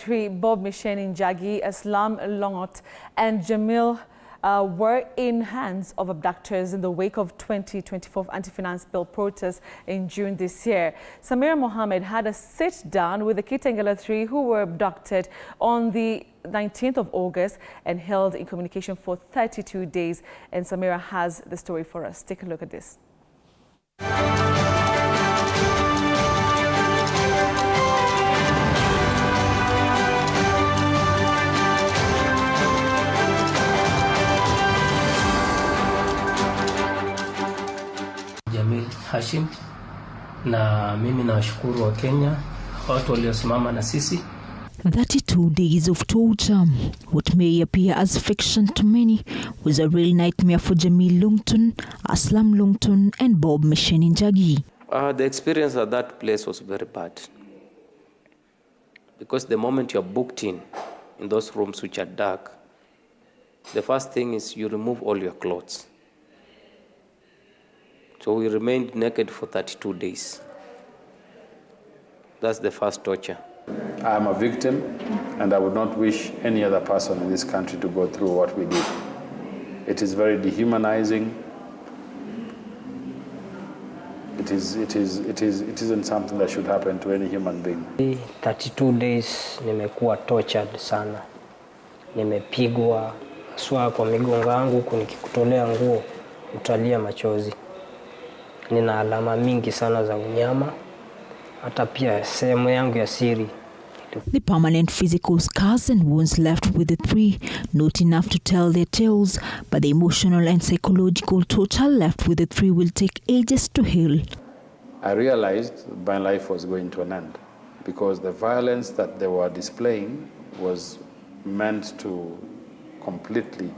three, Bob Micheni Njagi, Aslam, Longotn, and Jamil, were in hands of abductors in the wake of 2024 anti-finance bill protests in June this year. Samirah Mohamed had a sit-down with the Kitengela three who were abducted on the 19th of August and held in communication for 32 days. And Samirah has the story for us. Take a look at this. Jamil Hashim, na mimi nawashukuru wa Kenya watu waliosimama na sisi. 32 days of torture. What may appear as fiction to many was a real nightmare for Jamil Longton, Aslam Longton, and Bob Micheni Njagi. The experience at that place was very bad, because the moment you're booked in those rooms which are dark, the first thing is you remove all your clothes. So we remained naked for 32 days. That's the first torture. I am a victim, and I would not wish any other person in this country to go through what we did. It is very dehumanizing. It isn't something that should happen to any human being. 32 days nimekuwa tortured sana. Nimepigwa haswa kwa migongo yangu, huku nikikutolea nguo utalia machozi. Nina alama mingi sana za unyama, hata pia sehemu yangu ya siri. The permanent physical scars and wounds left with the three, not enough to tell their tales, but the emotional and psychological torture left with the three will take ages to heal. I realized my life was going to an end, because the violence that they were displaying was meant to completely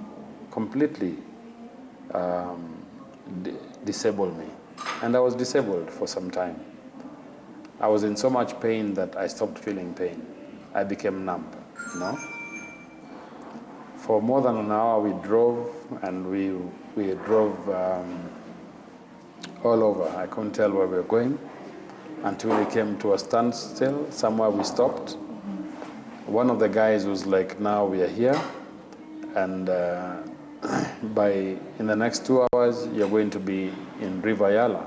disable me. And I was disabled for some time. I was in so much pain that I stopped feeling pain. I became numb, you know? For more than an hour we drove, and we drove all over. I couldn't tell where we were going until we came to a standstill. Somewhere we stopped. One of the guys was like, now we are here, and in the next 2 hours, you're going to be in River Yala.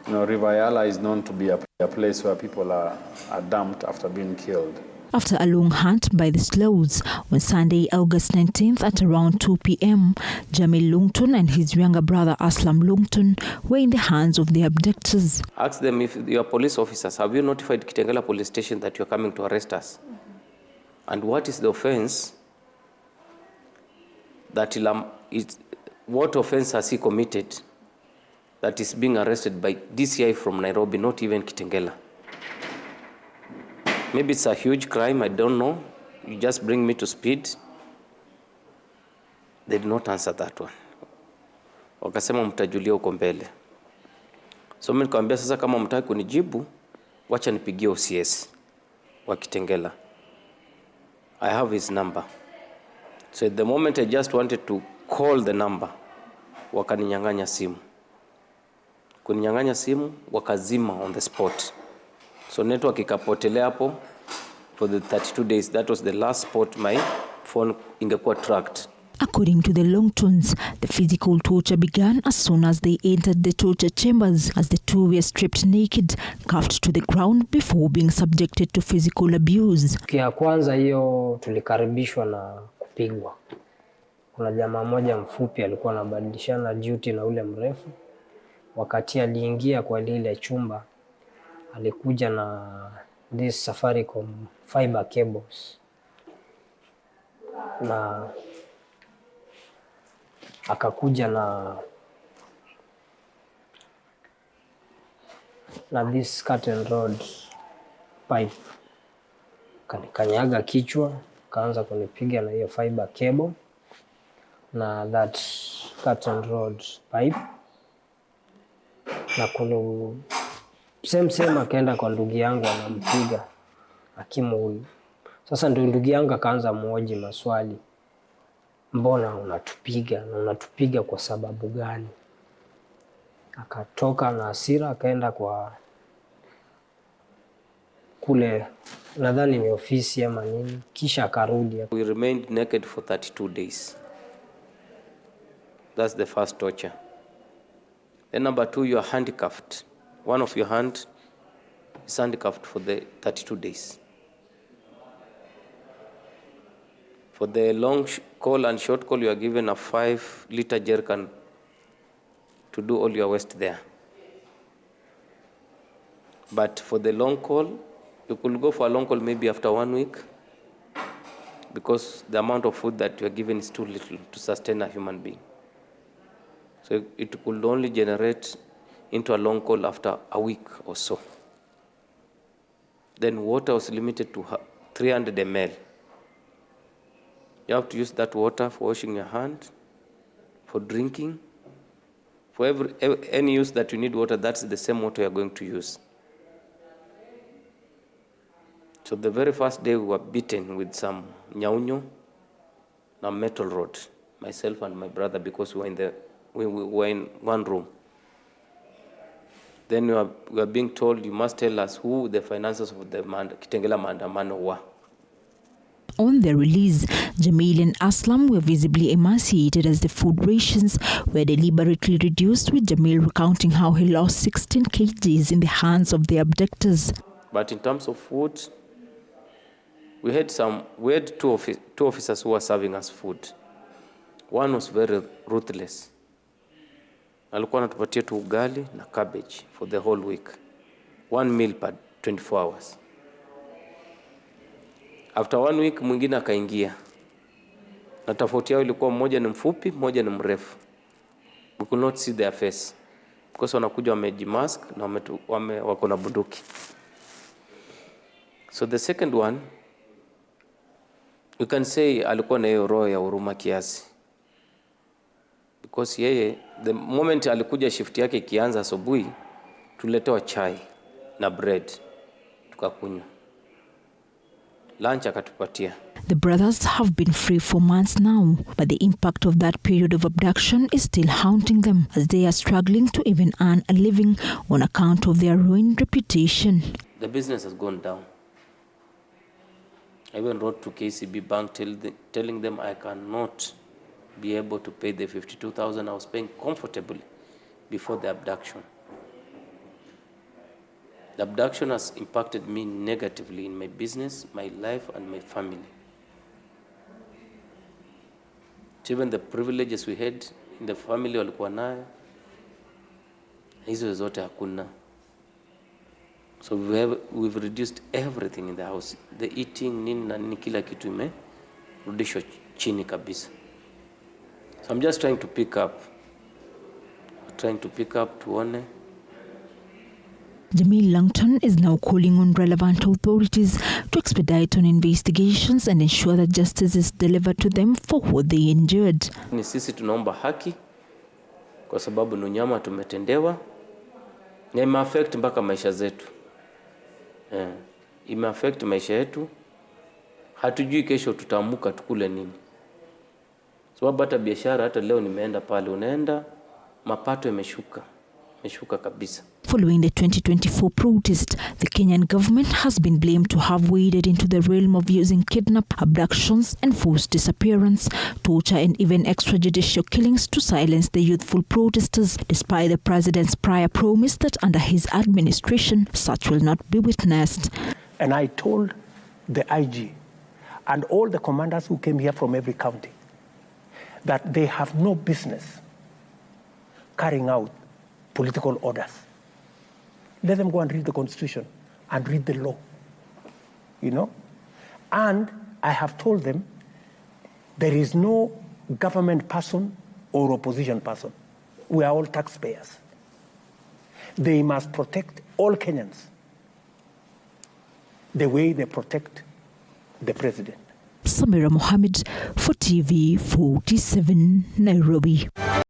You know, River Yala is known to be a place where people are dumped after being killed. After a long hunt by the Slows, on Sunday, August 19th at around 2 p.m., Jamil Longton and his younger brother Aslam Longton were in the hands of the abductors. Ask them, if you're police officers, have you notified Kitengela police station that you're coming to arrest us? And what is the offense? What offense has he committed that is being arrested by DCI from Nairobi, not even Kitengela? Maybe it's a huge crime, I don't know. You just bring me to speed. They did not answer that one. Wakasema mtajulia uko mbele. So mimi nikamwambia sasa, kama mtaki kunijibu, wacha nipigie OCS wa Kitengela. I have his number. So at the moment I just wanted to call the number, wakaninyang'anya simu. Kuninyang'anya simu, wakazima on the spot. So network ikapotelea hapo for the 32 days. That was the last spot my phone ingekuwa tracked. According to the Longtons, the physical torture began as soon as they entered the torture chambers, as the two were stripped naked, cuffed to the ground before being subjected to physical abuse. Kia kwanza hiyo tulikaribishwa na kupigwa. Kuna jamaa mmoja mfupi alikuwa anabadilishana duty na ule mrefu. Wakati aliingia kwa lile chumba, alikuja na this Safaricom fiber cables. Na akakuja na this curtain rod pipe. Kanikanyaga kichwa, kaanza kunipiga na hiyo fiber cable na that curtain rod pipe. Na same akaenda kwa ndugu yangu anampiga hakimu huyu. Sasa ndio ndugu yangu akaanza muoji maswali. Mbona unatupiga, na unatupiga kwa sababu gani? Akatoka na hasira akaenda kule, nadhani ni ofisi ama nini, kisha akarudi. We remained naked for 32 days. That's the first torture. Then number 2, you are handcuffed. One of your hand is handcuffed for the 32 days. For the long call and short call, you are given a 5-liter jerrycan to do all your waste there. But for the long call, you could go for a long call maybe after 1 week, because the amount of food that you are given is too little to sustain a human being. So it could only generate into a long call after a week or so. Then water was limited to 300 ml. You have to use that water for washing your hand, for drinking. For any use that you need water, that's the same water you're going to use. So the very first day we were beaten with some nyaunyo and a metal rod, myself and my brother, because we were in one room. Then we were being told, you must tell us who the financiers of the Kitengela maandamano were. On their release, Jamil and Aslam were visibly emaciated as the food rations were deliberately reduced, with Jamil recounting how he lost 16 kgs in the hands of the abductors. But in terms of food, we had two officers who were serving us food. One was very ruthless. Alikuwa anatupatia tu ugali na cabbage for the whole week. 1 meal per 24 hours. After 1 week mwingine akaingia. Na tofauti yao ilikuwa mmoja ni mfupi, mmoja ni mrefu. We could not see their face because wanakuja wamejimask na wako na bunduki. So the second one, you can say alikuwa na hiyo roho ya huruma kiasi. Because yeye, the moment alikuja shift yake ikianza asubuhi, tuletewa chai na bread, tukakunywa. Lunch akatupatia. The brothers have been free for months now, but the impact of that period of abduction is still haunting them, as they are struggling to even earn a living on account of their ruined reputation. The business has gone down. I even wrote to KCB Bank telling them I cannot be able to pay the 52,000 I was paying comfortably before the abduction. The abduction has impacted me negatively in my business, my life, and my family. Even the privileges we had in the family walikuwa nayo, hizo zote hakuna. So we've reduced everything in the house. The eating, nini na nini, kila kitu imerudishwa chini kabisa. So I'm just trying to pick up. Tuone. Jamil Longton is now calling on relevant authorities to expedite on investigations and ensure that justice is delivered to them for what they endured. Ni sisi tunaomba haki kwa sababu ni unyama tumetendewa, na imeaffect mpaka maisha zetu. Imeaffect maisha yetu. Hatujui kesho tutaamuka tukule nini. Sababu hata biashara, hata leo nimeenda pale, unaenda mapato yameshuka kabisa. Following the 2024 protest, the Kenyan government has been blamed to have waded into the realm of using kidnap, abductions and forced disappearance, torture and even extrajudicial killings to silence the youthful protesters, despite the president's prior promise that under his administration such will not be witnessed. And I told the IG and all the commanders who came here from every county that they have no business carrying out political orders. Let them go and read the Constitution and read the law, And I have told them there is no government person or opposition person. We are all taxpayers. They must protect all Kenyans the way they protect the president. Samirah Mohamed for TV 47, Nairobi.